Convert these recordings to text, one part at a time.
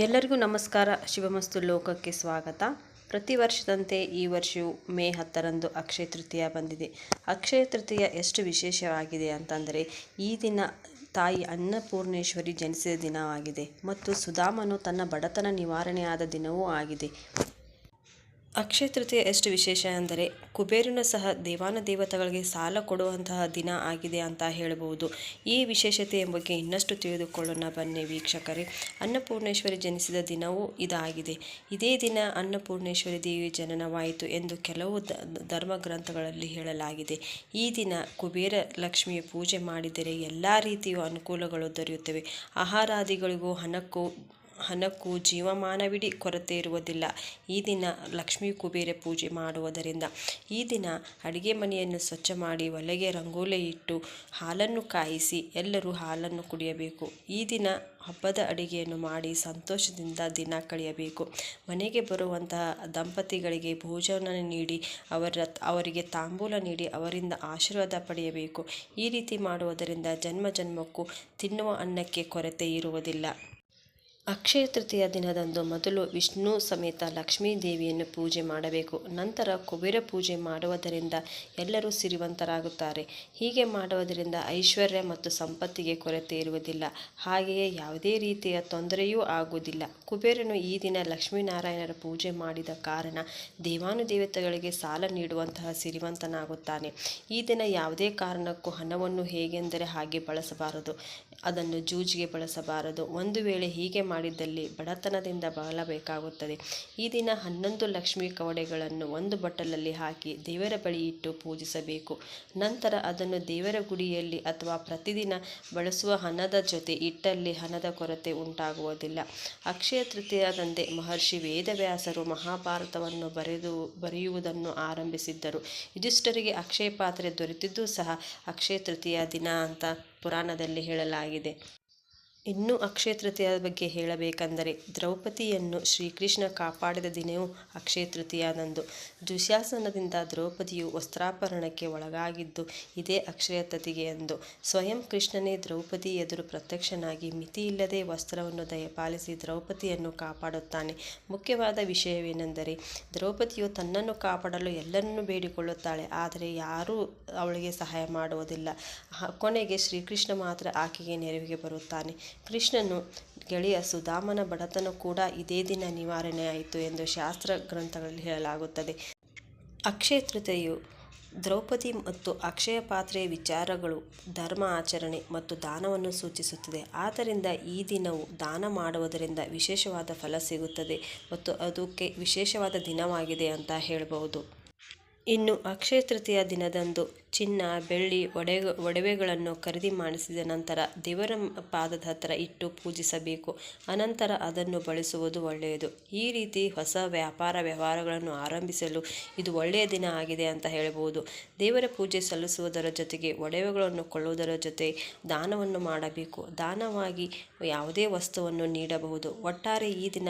ಎಲ್ಲರಿಗೂ ನಮಸ್ಕಾರ. ಶಿವಮಸ್ತು ಲೋಕಕ್ಕೆ ಸ್ವಾಗತ. ಪ್ರತಿ ವರ್ಷದಂತೆ ಈ ವರ್ಷವೂ ಮೇ 10ರಂದು ಅಕ್ಷಯ ತೃತೀಯ ಬಂದಿದೆ. ಅಕ್ಷಯ ತೃತೀಯ ಎಷ್ಟು ವಿಶೇಷವಾಗಿದೆ ಅಂತಂದರೆ, ಈ ದಿನ ತಾಯಿ ಅನ್ನಪೂರ್ಣೇಶ್ವರಿ ಜನಿಸಿದ ದಿನವಾಗಿದೆ ಮತ್ತು ಸುಧಾಮನು ತನ್ನ ಬಡತನ ನಿವಾರಣೆಯಾದ ದಿನವೂ ಆಗಿದೆ. ಅಕ್ಷಯ ತೃತೀಯ ಎಷ್ಟು ವಿಶೇಷ ಅಂದರೆ, ಕುಬೇರನು ಸಹ ದೇವಾನುದೇವತೆಗಳಿಗೆ ಸಾಲ ಕೊಡುವಂತಹ ದಿನ ಆಗಿದೆ ಅಂತ ಹೇಳಬಹುದು. ಈ ವಿಶೇಷತೆಯ ಬಗ್ಗೆ ಇನ್ನಷ್ಟು ತಿಳಿದುಕೊಳ್ಳೋಣ ಬನ್ನಿ ವೀಕ್ಷಕರೇ. ಅನ್ನಪೂರ್ಣೇಶ್ವರಿ ಜನಿಸಿದ ದಿನವೂ ಇದಾಗಿದೆ. ಇದೇ ದಿನ ಅನ್ನಪೂರ್ಣೇಶ್ವರಿ ದೇವಿ ಜನನವಾಯಿತು ಎಂದು ಕೆಲವು ಧರ್ಮ ಗ್ರಂಥಗಳಲ್ಲಿ ಹೇಳಲಾಗಿದೆ. ಈ ದಿನ ಕುಬೇರ ಲಕ್ಷ್ಮಿಯ ಪೂಜೆ ಮಾಡಿದರೆ ಎಲ್ಲ ರೀತಿಯ ಅನುಕೂಲಗಳು ದೊರೆಯುತ್ತವೆ. ಆಹಾರಾದಿಗಳಿಗೂ ಹಣಕ್ಕೂ ಜೀವಮಾನವಿಡೀ ಕೊರತೆ ಇರುವುದಿಲ್ಲ. ಈ ದಿನ ಲಕ್ಷ್ಮೀ ಕುಬೇರ ಪೂಜೆ ಮಾಡುವುದರಿಂದ ಈ ದಿನ ಅಡಿಗೆ ಮನೆಯನ್ನು ಸ್ವಚ್ಛ ಮಾಡಿ ಒಲೆಗೆ ರಂಗೋಲಿ ಇಟ್ಟು ಹಾಲನ್ನು ಕಾಯಿಸಿ ಎಲ್ಲರೂ ಹಾಲನ್ನು ಕುಡಿಯಬೇಕು. ಈ ದಿನ ಹಬ್ಬದ ಅಡಿಗೆಯನ್ನು ಮಾಡಿ ಸಂತೋಷದಿಂದ ದಿನ ಕಳೆಯಬೇಕು. ಮನೆಗೆ ಬರುವಂತಹ ದಂಪತಿಗಳಿಗೆ ಭೋಜನ ನೀಡಿ ಅವರಿಗೆ ತಾಂಬೂಲ ನೀಡಿ ಅವರಿಂದ ಆಶೀರ್ವಾದ ಪಡೆಯಬೇಕು. ಈ ರೀತಿ ಮಾಡುವುದರಿಂದ ಜನ್ಮ ಜನ್ಮಕ್ಕೂ ತಿನ್ನುವ ಅನ್ನಕ್ಕೆ ಕೊರತೆ ಇರುವುದಿಲ್ಲ. ಅಕ್ಷಯ ತೃತೀಯ ದಿನದಂದು ಮೊದಲು ವಿಷ್ಣು ಸಮೇತ ಲಕ್ಷ್ಮೀ ದೇವಿಯನ್ನು ಪೂಜೆ ಮಾಡಬೇಕು. ನಂತರ ಕುಬೇರ ಪೂಜೆ ಮಾಡುವುದರಿಂದ ಎಲ್ಲರೂ ಸಿರಿವಂತರಾಗುತ್ತಾರೆ. ಹೀಗೆ ಮಾಡುವುದರಿಂದ ಐಶ್ವರ್ಯ ಮತ್ತು ಸಂಪತ್ತಿಗೆ ಕೊರತೆ ಇರುವುದಿಲ್ಲ. ಹಾಗೆಯೇ ಯಾವುದೇ ರೀತಿಯ ತೊಂದರೆಯೂ ಆಗುವುದಿಲ್ಲ. ಕುಬೇರನು ಈ ದಿನ ಲಕ್ಷ್ಮೀನಾರಾಯಣರ ಪೂಜೆ ಮಾಡಿದ ಕಾರಣ ದೇವಾನುದೇವತೆಗಳಿಗೆ ಸಾಲ ನೀಡುವಂತಹ ಸಿರಿವಂತನಾಗುತ್ತಾನೆ. ಈ ದಿನ ಯಾವುದೇ ಕಾರಣಕ್ಕೂ ಹಣವನ್ನು ಹೇಗೆಂದರೆ ಹಾಗೆ ಬಳಸಬಾರದು. ಅದನ್ನು ಜೂಜಿಗೆ ಬಳಸಬಾರದು. ಒಂದು ವೇಳೆ ಹೀಗೆ ಮಾಡಿದ್ದಲ್ಲಿ ಬಡತನದಿಂದ ಬಳಲಬೇಕಾಗುತ್ತದೆ. ಈ ದಿನ 11 ಲಕ್ಷ್ಮೀ ಕವಡೆಗಳನ್ನು ಒಂದು ಬಟ್ಟಲಲ್ಲಿ ಹಾಕಿ ದೇವರ ಬಳಿ ಇಟ್ಟು ಪೂಜಿಸಬೇಕು. ನಂತರ ಅದನ್ನು ದೇವರ ಗುಡಿಯಲ್ಲಿ ಅಥವಾ ಪ್ರತಿದಿನ ಬಳಸುವ ಹಣದ ಜೊತೆ ಇಟ್ಟಲ್ಲಿ ಹಣದ ಕೊರತೆ ಉಂಟಾಗುವುದಿಲ್ಲ. ಅಕ್ಷಯ ತೃತೀಯದಂದೇ ಮಹರ್ಷಿ ವೇದವ್ಯಾಸರು ಮಹಾಭಾರತವನ್ನು ಬರೆಯುವುದನ್ನು ಆರಂಭಿಸಿದ್ದರು. ಯುಧಿಷ್ಠಿರರಿಗೆ ಅಕ್ಷಯ ಪಾತ್ರೆ ದೊರೆತಿದ್ದೂ ಸಹ ಅಕ್ಷಯ ತೃತೀಯ ದಿನ ಅಂತ ಪುರಾಣದಲ್ಲಿ ಹೇಳಲಾಗಿದೆ. ಇನ್ನು ಅಕ್ಷಯ ತೃತೀಯದ ಬಗ್ಗೆ ಹೇಳಬೇಕೆಂದರೆ, ದ್ರೌಪದಿಯನ್ನು ಶ್ರೀಕೃಷ್ಣ ಕಾಪಾಡಿದ ದಿನವೂ ಅಕ್ಷಯ ತೃತೀಯದಂದು. ದುಶ್ಯಾಸನದಿಂದ ದ್ರೌಪದಿಯು ವಸ್ತ್ರಾಪಹರಣಕ್ಕೆ ಒಳಗಾಗಿದ್ದು ಇದೇ ಅಕ್ಷಯ ತೃತೀಯೆಯಂದು. ಸ್ವಯಂ ಕೃಷ್ಣನೇ ದ್ರೌಪದಿ ಎದುರು ಪ್ರತ್ಯಕ್ಷನಾಗಿ ಮಿತಿಯಿಲ್ಲದೆ ವಸ್ತ್ರವನ್ನು ದಯಪಾಲಿಸಿ ದ್ರೌಪದಿಯನ್ನು ಕಾಪಾಡುತ್ತಾನೆ. ಮುಖ್ಯವಾದ ವಿಷಯವೇನೆಂದರೆ, ದ್ರೌಪದಿಯು ತನ್ನನ್ನು ಕಾಪಾಡಲು ಎಲ್ಲರನ್ನೂ ಬೇಡಿಕೊಳ್ಳುತ್ತಾಳೆ, ಆದರೆ ಯಾರೂ ಅವಳಿಗೆ ಸಹಾಯ ಮಾಡುವುದಿಲ್ಲ. ಕೊನೆಗೆ ಶ್ರೀಕೃಷ್ಣ ಮಾತ್ರ ಆಕೆಗೆ ನೆರವಿಗೆ ಬರುತ್ತಾನೆ. ಕೃಷ್ಣನು ಗೆಳೆಯ ಸುಧಾಮನ ಬಡತನ ಕೂಡ ಇದೇ ದಿನ ನಿವಾರಣೆಯಾಯಿತು ಎಂದು ಶಾಸ್ತ್ರ ಗ್ರಂಥಗಳಲ್ಲಿ ಹೇಳಲಾಗುತ್ತದೆ. ಅಕ್ಷಯ ತೃತೀಯೆಯು ದ್ರೌಪದಿ ಮತ್ತು ಅಕ್ಷಯ ಪಾತ್ರೆಯ ವಿಚಾರಗಳು, ಧರ್ಮ ಆಚರಣೆ ಮತ್ತು ದಾನವನ್ನು ಸೂಚಿಸುತ್ತದೆ. ಆದ್ದರಿಂದ ಈ ದಿನವು ದಾನ ಮಾಡುವುದರಿಂದ ವಿಶೇಷವಾದ ಫಲ ಸಿಗುತ್ತದೆ ಮತ್ತು ಅದಕ್ಕೆ ವಿಶೇಷವಾದ ದಿನವಾಗಿದೆ ಅಂತ ಹೇಳಬಹುದು. ಇನ್ನು ಅಕ್ಷಯ ತೃತೀಯ ದಿನದಂದು ಚಿನ್ನ, ಬೆಳ್ಳಿ, ಒಡವೆಗಳನ್ನು ಖರೀದಿ ಮಾಡಿಸಿದ ನಂತರ ದೇವರ ಪಾದದ ಹತ್ತಿರ ಇಟ್ಟು ಪೂಜಿಸಬೇಕು. ಅನಂತರ ಅದನ್ನು ಬಳಸುವುದು ಒಳ್ಳೆಯದು. ಈ ರೀತಿ ಹೊಸ ವ್ಯವಹಾರಗಳನ್ನು ಆರಂಭಿಸಲು ಇದು ಒಳ್ಳೆಯ ದಿನ ಆಗಿದೆ ಅಂತ ಹೇಳಬಹುದು. ದೇವರ ಪೂಜೆ ಸಲ್ಲಿಸುವುದರ ಜೊತೆಗೆ ಒಡವೆಗಳನ್ನು ಕೊಳ್ಳುವುದರ ಜೊತೆ ದಾನವನ್ನು ಮಾಡಬೇಕು. ದಾನವಾಗಿ ಯಾವುದೇ ವಸ್ತುವನ್ನು ನೀಡಬಹುದು. ಒಟ್ಟಾರೆ ಈ ದಿನ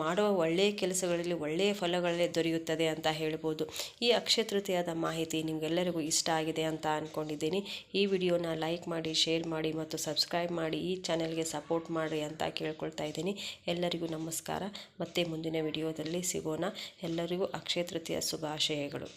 ಮಾಡುವ ಒಳ್ಳೆಯ ಕೆಲಸಗಳಲ್ಲಿ ಒಳ್ಳೆಯ ಫಲಗಳೇ ದೊರೆಯುತ್ತದೆ ಅಂತ ಹೇಳಬಹುದು. ಈ ಅಕ್ಷಯ ತೃತೀಯದ ಮಾಹಿತಿ ನಿಮಗೆಲ್ಲರಿಗೂ ಇಷ್ಟ ಆಗಿದೆ ಅಂತ ಅಂದ್ಕೊಂಡಿದ್ದೀನಿ. ಈ ವಿಡಿಯೋನ ಲೈಕ್ ಮಾಡಿ, ಶೇರ್ ಮಾಡಿ ಮತ್ತು ಸಬ್ಸ್ಕ್ರೈಬ್ ಮಾಡಿ ಈ ಚಾನೆಲ್ಗೆ ಸಪೋರ್ಟ್ ಮಾಡಿ ಅಂತ ಕೇಳ್ಕೊಳ್ತಾ ಇದ್ದೀನಿ. ಎಲ್ಲರಿಗೂ ನಮಸ್ಕಾರ. ಮತ್ತೆ ಮುಂದಿನ ವಿಡಿಯೋದಲ್ಲಿ ಸಿಗೋಣ. ಎಲ್ಲರಿಗೂ ಅಕ್ಷಯ ತೃತೀಯ ಶುಭಾಶಯಗಳು.